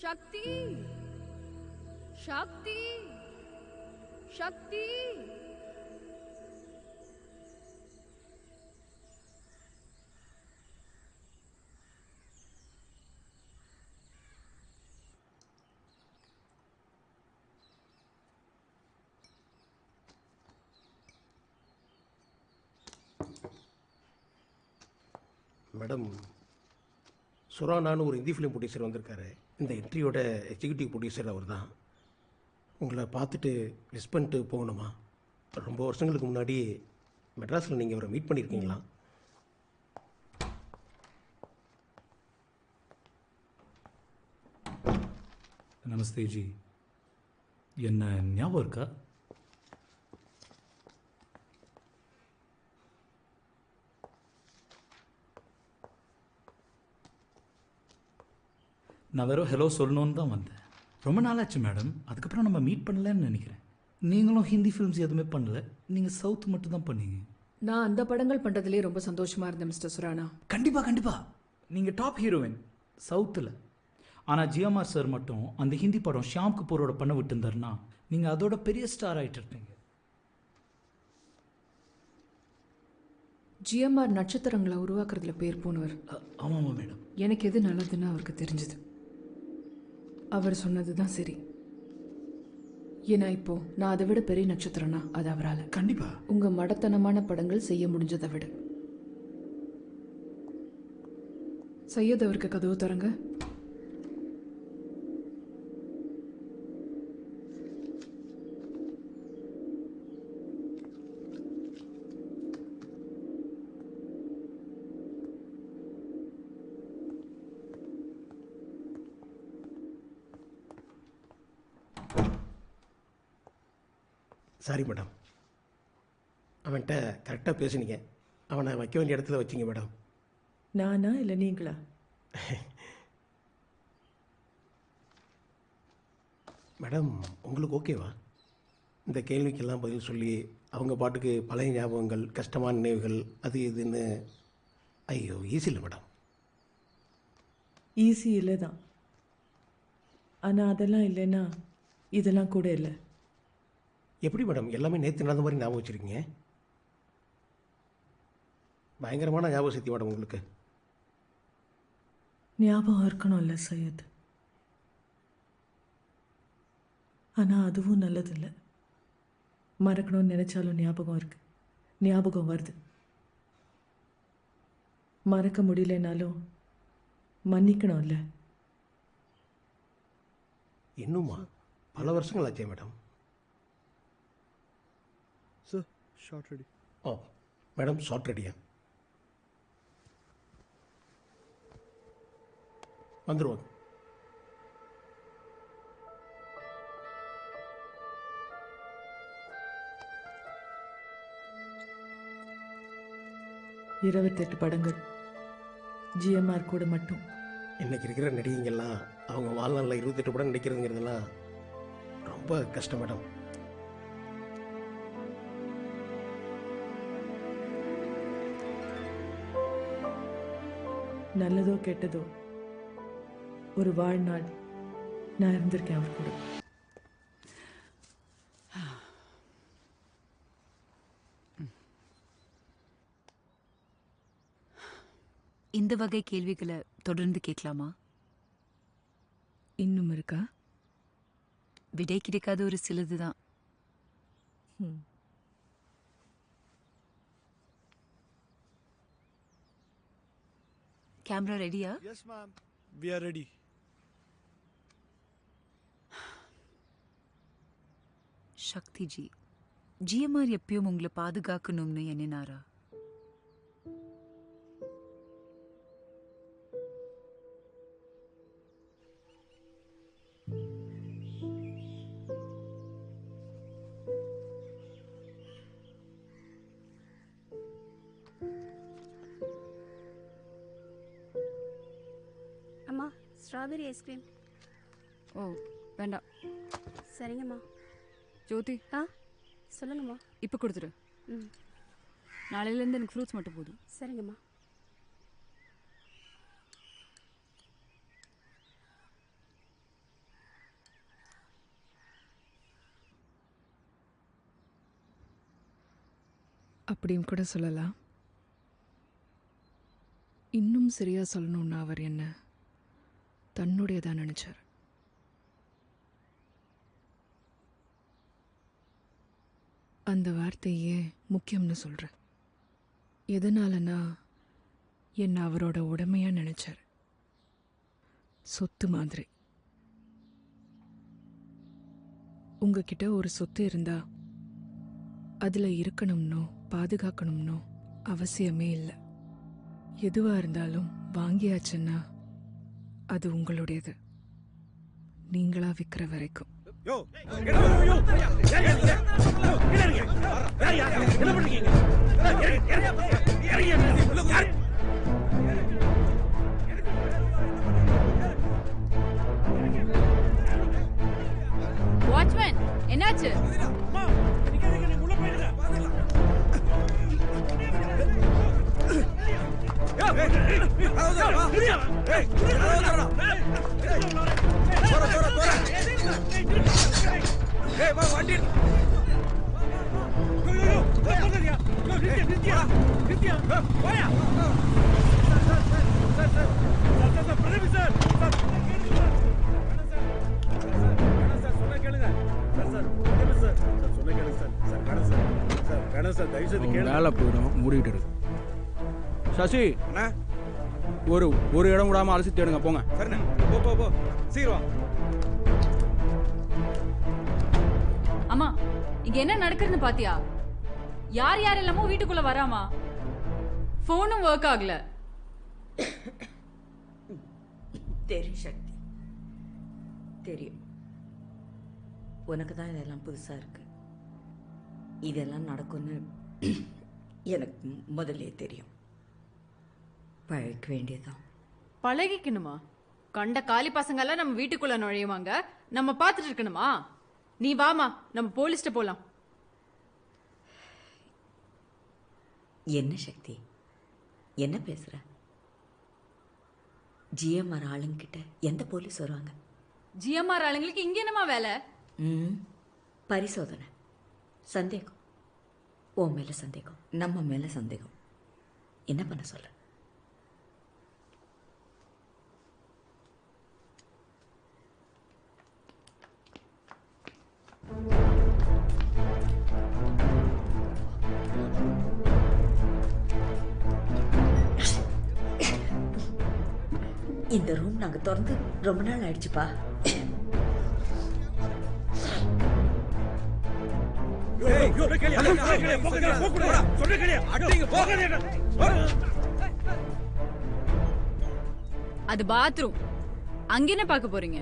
शक्ति शक्ति शक्ति மேடம், சுரானான்னு ஒரு ஹிந்தி ஃபிலிம் ப்ரொடியூசர் வந்திருக்காரு. இந்த என்ட்ரியோட எக்ஸிக்யூட்டிவ் ப்ரொடியூசர் அவர் தான். உங்களை பார்த்துட்டு மிஸ் பண்ணிட்டு போகணுமா? ரொம்ப வருஷங்களுக்கு முன்னாடி மெட்ராஸில் நீங்கள் அவரை மீட் பண்ணியிருக்கீங்களா? நமஸ்தே ஜி. என்ன ஞாபகம் இருக்கா? நான் வெறும் ஹலோ சொல்லணுன்னு தான் வந்தேன். ரொம்ப நாளாச்சு மேடம். அதுக்கப்புறம் நம்ம மீட் பண்ணலன்னு நினைக்கிறேன். நீங்களும் ஹிந்தி ஃபிலிம்ஸ் எதுவுமே பண்ணல, நீங்கள் சவுத் மட்டும் தான் பண்ணீங்க. நான் அந்த படங்கள் பண்ணுறதுலேயே ரொம்ப சந்தோஷமாக இருந்தேன் மிஸ்டர் சுரானா. கண்டிப்பாக நீங்கள் டாப் ஹீரோயின் சவுத்தில். ஆனால் ஜிஎம்ஆர் சார் மட்டும் அந்த ஹிந்தி படம் ஷியாம் கபூரோட பண்ண விட்டுருந்தாருன்னா நீங்கள் அதோட பெரிய ஸ்டார் ஆகிட்டு இருப்பீங்க. ஜிஎம்ஆர் நட்சத்திரங்களை உருவாக்குறதுல பேர் போனவர். ஆமாம் மேடம். எனக்கு எது நல்லதுன்னு அவருக்கு தெரிஞ்சது. அவர் சொன்னது தான் சரி. ஏன்னா இப்போ நான் அதை விட பெரிய நட்சத்திரம்னா அது அவரால். கண்டிப்பாக உங்கள் மடத்தனமான படங்கள் செய்ய முடிஞ்சதை விட. சையத் அவருக்கு கதவு தரங்க. சாரி மேடம், அவன்கிட்ட கரெக்டாக பேசுனீங்க. அவனை வைக்க வேண்டிய இடத்துல வச்சிங்க மேடம். நானா இல்லை நீங்களா? மேடம், உங்களுக்கு ஓகேவா? இந்த கேள்விக்கெல்லாம் பதில் சொல்லி அவங்க பாட்டுக்கு பழைய ஞாபகங்கள், கஷ்டமான நினைவுகள், அது இதுன்னு. ஐயோ, ஈஸி இல்லை மேடம். ஈஸி இல்லை தான். ஆனால் அதெல்லாம் இல்லைன்னா இதெல்லாம் கூட இல்லை. எப்படி மேடம் எல்லாமே நேற்று நடந்த மாதிரி ஞாபகம் வச்சுருக்கீங்க? பயங்கரமான ஞாபக சக்தி மேடம் உங்களுக்கு. ஞாபகம் இருக்கணும்ல சையத். ஆனால் அதுவும் நல்லதில்லை. மறக்கணும்னு நினச்சாலும் ஞாபகம் இருக்கு, ஞாபகம் வருது. மறக்க முடியலனாலும் மன்னிக்கணும்ல. இன்னுமா? பல வருஷங்கள் ஆச்சே madam. Sir, shot ready. Oh madam, shot ரெடியா? வந்துடுவாங்க. இருபத்தெட்டு படங்கள் ஜிஎம்ஆர் கூட மட்டும். இன்றைக்கி இருக்கிற நடிகைங்கள்லாம் அவங்க வாழ்நாளில் 28 படம் நடிக்கிறதுங்கிறதுலாம் ரொம்ப கஷ்டம் மேடம். நல்லதோ கெட்டதோ ஒரு வாழ்நாள் நான் இருந்திருக்கேன் அவர் கூட. இந்த வகை கேள்விகளை தொடர்ந்து கேட்கலாமா? இன்னும் இருக்கா? விடை கிடைக்காத ஒரு சிலதுதான். கேமரா ரெடியா? Yes ma'am, we are ready. Shakti ji, GMR எப்பயும் உங்களை பாதுகாக்கணும்னு எண்ணினாரா? அம்மா, ஸ்ட்ராபெரி ஐஸ்கிரீம். ஓ வேண்டாம். சரிங்கம்மா. ஜோதி, சொல்லுங்கம்மா. இப்போ கொடுத்துரு. ம், நாளையிலேருந்து எனக்கு ஃப்ரூட்ஸ் மட்டும் போதும். சரிங்கம்மா. அப்படின்னு கூட சொல்லலாம். இன்னும் சரியா சொல்லணும்னா அவர் என்ன தன்னுடையதா நினைச்சார். அந்த வார்த்தையே முக்கியம்னு சொல்கிறேன். எதனாலனா என்னை அவரோட உடமையாக நினைச்சார். சொத்து மாதிரி. உங்ககிட்ட ஒரு சொத்து இருந்தா அதில் இருக்கணும்னோ பாதுகாக்கணும்னோ அவசியமே இல்லை. எதுவாக இருந்தாலும் வாங்கியாச்சுன்னா அது உங்களுடையது, நீங்களா விற்கிற வரைக்கும். வாட்ச்மேன், என்னாச்சு? வேலை போயிடும், மூடிட்டு இருக்கு. சசி, ஒரு இடம் விடாம அலசி தேடுங்க, போங்க. சீக்கிரம். அம்மா, இங்க என்ன நடக்குதுன்னு பாத்தியா? யார் யார் எல்லாமோ வீட்டுக்குள்ள வராமா? போனும் ஒர்க் ஆகல. தெரியும் சக்தி, தெரியும். உனக்கு தான் இதெல்லாம் புதுசா இருக்கு. இதெல்லாம் நடக்கும்னு எனக்கு முதல்ல தெரியும். பழக்க வேண்டியதான். பழகிக்கணுமா? கண்ட காலி பசங்க எல்லாம் நம்ம வீட்டுக்குள்ள நுழையுவாங்க, நம்ம பார்த்துட்டு இருக்கணுமா? நீ வாமா, நம்ம போலீஸ்ட்ட போலாம். என்ன சக்தி, என்ன பேசுற? ஜிஎம்ஆர் ஆளுங்கிட்ட எந்த போலீஸ் வருவாங்க? ஜிஎம்ஆர் ஆளுங்களுக்கு இங்க என்னமா வேலை? பரிசோதனை, சந்தேகம். உன் மேல சந்தேகம், நம்ம மேல சந்தேகம். என்ன பண்ண சொல்ற? இந்த ரூம் நாங்க திறந்து ரொம்ப நாள் ஆயிடுச்சுப்பா. அது பாத்ரூம். அங்க என்ன பார்க்க போறீங்க?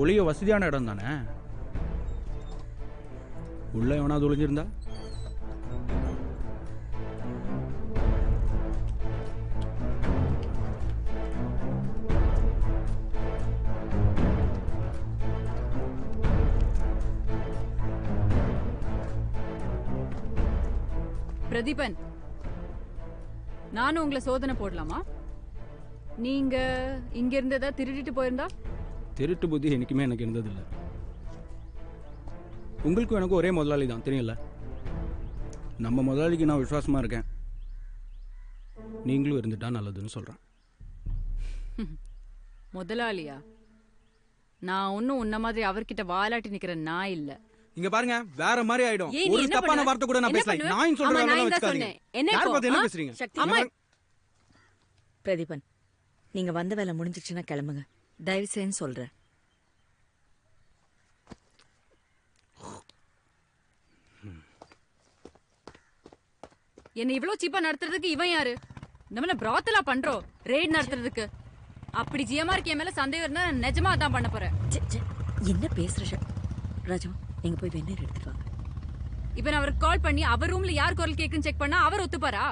ஒளிய வசதியான இடம் தானே. உள்ள எவனாவது ஒளிஞ்சிருந்தா? பிரதீபன், நானும் உங்களை சோதனை போடலாமா? நீங்க இங்க இருந்ததா திருடிட்டு போயிருந்தா? திருட்டு புத்தி எனக்குமே எனக்கு இருந்ததில்லை. உங்களுக்கும் எனக்கும் ஒரே முதலாளி தான், தெரியல. நம்ம முதலாளிக்கு நான் விசுவாசமா இருக்கேன். நீங்களும் இருந்துட்டா நல்லதுன்னு சொல்றேன். முதலாளியா? நான் ஒன்னும் உன்ன மாதிரி அவர்கிட்ட வாலாட்டி நிக்கிற நான் இல்ல. இங்க பாருங்க, வேற மாதிரி ஆயிடும். ஒரு தப்பான வார்த்தை கூட நான் பேசல. நான் சொல்றேன், யார் பார்த்து என்ன பேசுறீங்க? சக்தி, பிரதீபன், நீங்க வந்த வேலை முடிஞ்சிச்சுன்னா கிளம்புங்க. தயவு செய்து சொல்றேன். என்ன இவ்வளவு சீப்பா நடத்துறதுக்கு இவன் யாரு? நம்ம பிராத்தலா பண்றோம் ரெய்ட் நடத்துறதுக்கு. அப்படி ஜிஎம்ஆருக்கு என் மேல சந்தேகம் இருந்தா நான் நிஜமா அதான் பண்ண போறேன். என்ன பேசுற ராஜா? நீங்க போய் வெந்நீர் எடுத்துட்டு வாங்க. இப்ப நான் அவருக்கு கால் பண்ணி அவர் ரூம்ல யார் குரல் கேக்குன்னு செக் பண்ணா அவர் ஒத்துப்பாரா?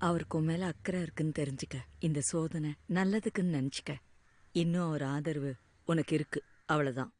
அவருக்கு மேல அக்கறை இருக்குன்னு தெரிஞ்சுக்க. இந்த சோதனை நல்லதுக்குன்னு நினைச்சுக்க. இன்னும் அவர் ஆதரவு உனக்கு இருக்கு, அவ்வளவுதான்.